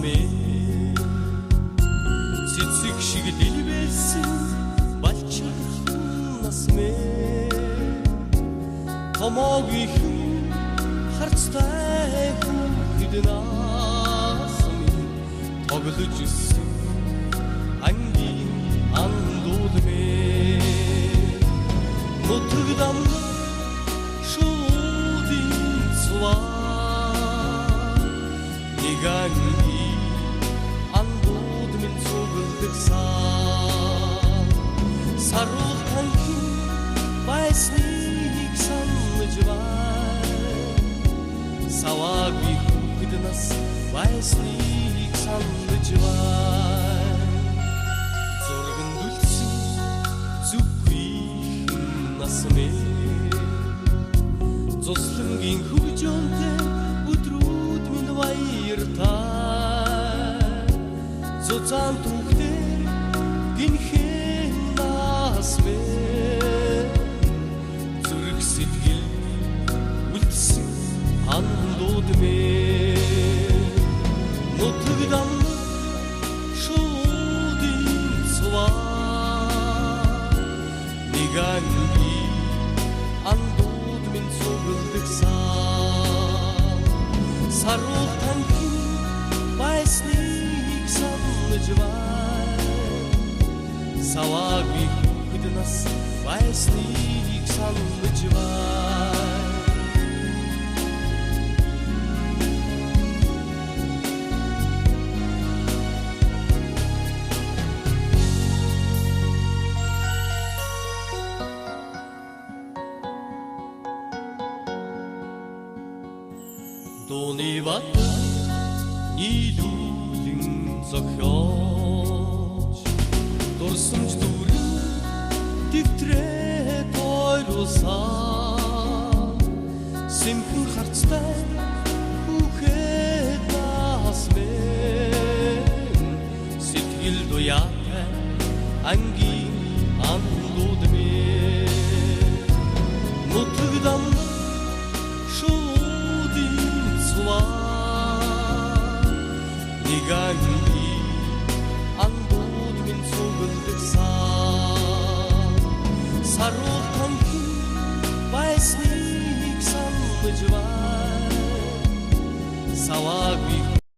мен цэцэг шиг дэлбэлсэн балчирхан нас мен томоогийн харцтай хүүхэд нас мен тоглож исэн ангийн андууд мен нутаг дамнах шуудын цуваа Нигани андууд минь цуглдаг саруул танхин байсныг санаж байна саваг би хүүхэд нас байсныг санаж байна зурган дүлсэн зүггүй нас мен зослонгийн хөгжөөнтэй өдрүүд минь баяртай зузаан түүхтэр гинхэн нас мен зүрх сэтгэл үлдсэн андууд мен нутаг дамнах шуудын цуваа нигани андууд минь цуглдаг саруул танхин байсныг санаж байна саваг би хүүхэд нас байсныг санаж байна Дууны бат нийлүүлэн зохиож дурсамж дүүрэн дэвтрээ тойруулсан сэмхэн харцтай хүүхэд нас мен сэтгэл дуяатай ангийн андууд мен нутаг дамнах Нигани андууд минь цуглдаг саруул танхин байсныг санаж байна